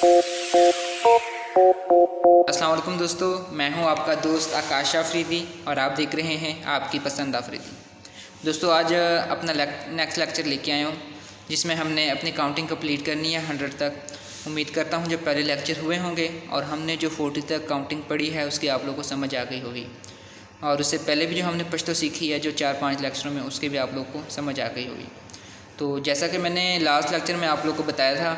अस्सलाम वालेकुम दोस्तों, मैं हूं आपका दोस्त आकाश अफरीदी और आप देख रहे हैं आपकी पसंद अफरीदी। दोस्तों आज अपना नेक्स्ट लेक्चर लेके आया हूं जिसमें हमने अपनी काउंटिंग कंप्लीट करनी है 100 तक। उम्मीद करता हूं जब पहले लेक्चर हुए होंगे और हमने जो 40 तक काउंटिंग पढ़ी है उसकी आप लोगों को समझ आ गई होगी, और उससे पहले भी जो हमने पश्तो सीखी है जो 4-5 लेक्चरों में, उसके भी आप लोगों को समझ आ गई होगी। तो जैसा कि मैंने लास्ट लेक्चर में आप लोगों को बताया था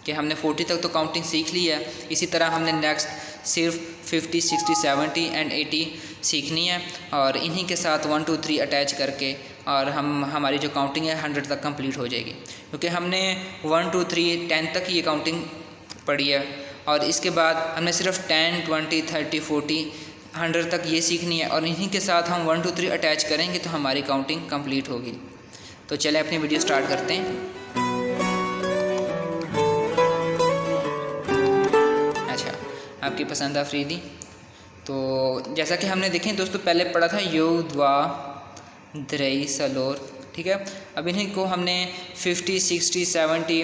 कि हमने 40 तक तो काउंटिंग सीख ली है, इसी तरह हमने नेक्स्ट सिर्फ 50, 60, 70 एंड 80 सीखनी है और इन्हीं के साथ 1, 2, 3 अटैच करके और हमारी जो काउंटिंग है 100 तक कंप्लीट हो जाएगी। क्योंकि हमने 1, 2, 3, 10 तक ये काउंटिंग पढ़ी है और इसके बाद हमने सिर्फ 10, 20, 30, 40, 100 तक ये सीखनी है और इन्हीं के साथ हम 1, 2, 3 अटैच करेंगे तो हमारी काउंटिंग कंप्लीट होगी। तो चलें अपनी वीडियो स्टार्ट करते हैं। आपकी पसंद अफरीदी। तो जैसा कि हमने देखें दोस्तों पहले पढ़ा था यो, द्वा, द्रई, सलोर, ठीक है। अब इन्हीं को हमने 50, 60, 70,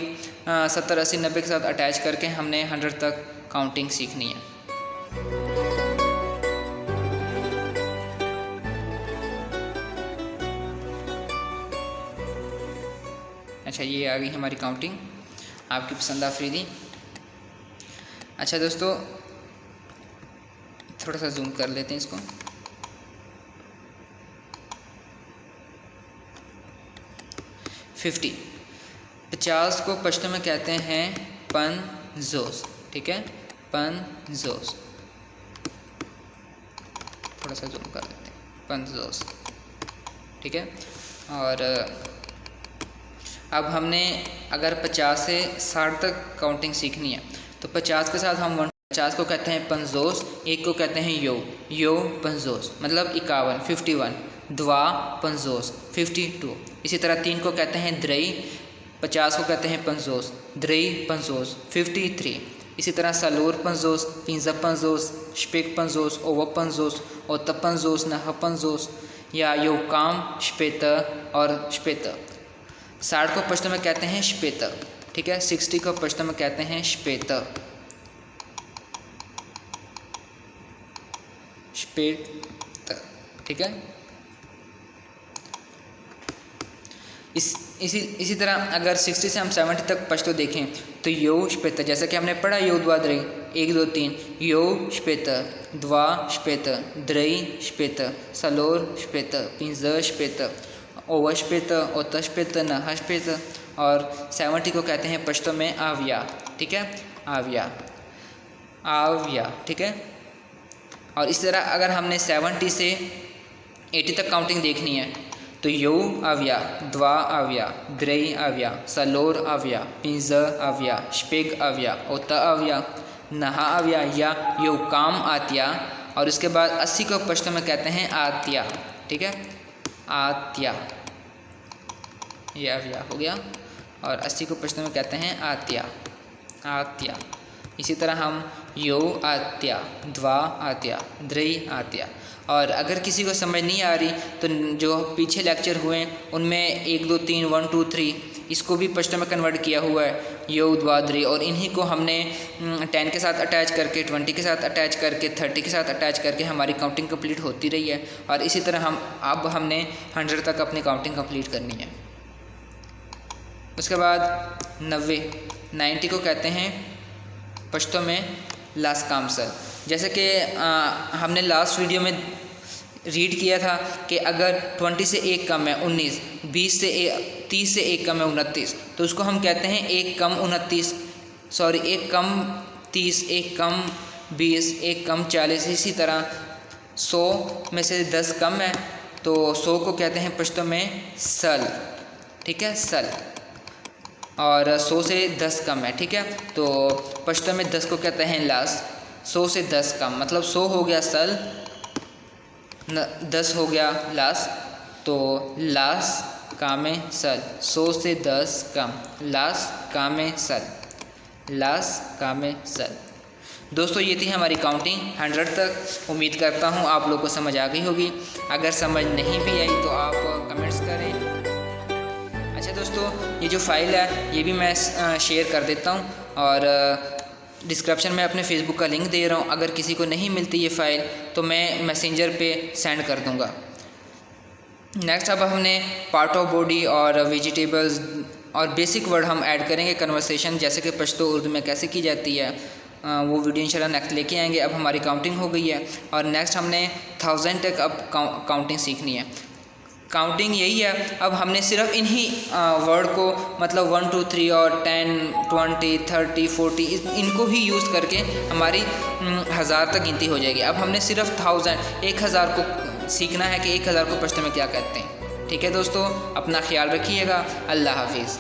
70, 80, 90 के साथ अटैच करके हमने 100 तक काउंटिंग सीखनी है। अच्छा, ये आ गई हमारी काउंटिंग, आपकी पसंद अफरीदी। अच्छा दोस्तों, थोड़ा सा जूम कर लेते हैं इसको। फिफ्टी 50 को पश्तो में कहते हैं पंजोस, ठीक है, पंजोस। थोड़ा सा जूम कर लेते हैं, पंजोस, ठीक है। और अब हमने अगर 50 से 60 तक काउंटिंग सीखनी है तो 50 के साथ हम 50 को कहते हैं पंजोस, एक को कहते हैं यो पंजोस मतलब 51, 51, द्वा पंजोस 52। इसी तरह 3 को कहते हैं द्रई, 50 को कहते हैं पंजोस, द्रई पंजोस 53। इसी तरह सलोर पंजोस, पिंजा पंजोस, शपेक पंजोस, ओवा पंजोस, ओता पंजोस, नहा पंजोस या यो काम शपेत और शपेत। 60 को पश्तो में कहते हैं शपेत, ठीक है। 60 को पश्तो में कहते हैं शपेत, ठीक है। इसी तरह अगर 60 से हम 70 तक पश्तो देखें तो यो शपेत, जैसा कि हमने पढ़ा यो द्वा द्रई 1, 2, 3, यो शपेत, द्वा शपेत, द्रई शपेत, सलोर शपेत, पिंज शपेत, ओवा शपेत, ओता शपेत, नहा शपेत। और 70 को कहते हैं पश्तो में आविया, ठीक है, आविया, ठीक है। और इस तरह अगर हमने 70 से 80 तक काउंटिंग देखनी है तो यो आविया, द्वा आविया, द्रई आविया, सलोर आविया, पिंज आविया, शपेग आविया, ओता आविया, नहा आविया या यो काम आतिया। और उसके बाद 80 को पश्तो में कहते हैं आतिया, ठीक है, आतिया, ये आविया हो गया। और 80 को पश्तो में कहते हैं आतिया, आतिया। इसी तरह हम यो आत्या, द्वा आत्या, द्रई आत्या। और अगर किसी को समझ नहीं आ रही तो जो पीछे लेक्चर हुए उनमें 1, 2, 3, 1, 2, 3 इसको भी पश्तो में कन्वर्ट किया हुआ है, यो द्वा द्रई। और इन्हीं को हमने 10 के साथ अटैच करके, 20 के साथ अटैच करके, 30 के साथ अटैच करके हमारी काउंटिंग कंप्लीट होती रही है। और इसी तरह अब हमने 100 तक अपनी काउंटिंग कंप्लीट करनी है। उसके बाद 90 को कहते हैं पश्तो में लास कामसल। जैसे कि हमने लास्ट वीडियो में रीड किया था कि अगर 20 से 1 कम है 19, 30 से 1 कम है 29, तो उसको हम कहते हैं 1 कम 29, 1 कम 30, 1 कम 20, 1 कम 40। इसी तरह 100 में से 10 कम है तो 100 को कहते हैं पश्तो में सल, ठीक है, सल। और 100 से 10 कम है, ठीक है, तो पश्तो में 10 को कहते हैं लास। 100 से 10 कम मतलब 100 हो गया सल, 10 हो गया लास, तो लास कामे सल। 100 से 10 कम, लास कामे सल, लास कामे सल। दोस्तों ये थी हमारी काउंटिंग 100 तक। उम्मीद करता हूँ आप लोग को समझ आ गई होगी। अगर समझ नहीं भी आई तो आप कमेंट्स करें। अच्छा दोस्तों, ये जो फ़ाइल है ये भी मैं शेयर कर देता हूँ और डिस्क्रिप्शन में अपने फेसबुक का लिंक दे रहा हूँ। अगर किसी को नहीं मिलती ये फ़ाइल तो मैं मैसेंजर पे सेंड कर दूँगा। नेक्स्ट अब हमने पार्ट ऑफ बॉडी और वेजिटेबल्स और बेसिक वर्ड हम ऐड करेंगे कन्वर्सेशन, जैसे कि पश्तो उर्दू में कैसे की जाती है, वो वीडियो इंशाल्लाह नेक्स्ट लेके आएंगे। अब हमारी काउंटिंग हो गई है और नेक्स्ट हमने 1000 तक अब काउंटिंग सीखनी है। काउंटिंग यही है, अब हमने सिर्फ इन्हीं वर्ड को मतलब 1 2 3 और 10 20 30 40 इनको ही यूज़ करके हमारी 1000 तक गिनती हो जाएगी। अब हमने सिर्फ 1000 को सीखना है कि 1000 को पश्तो में क्या कहते हैं। ठीक है दोस्तों, अपना ख्याल रखिएगा। अल्लाह हाफिज़।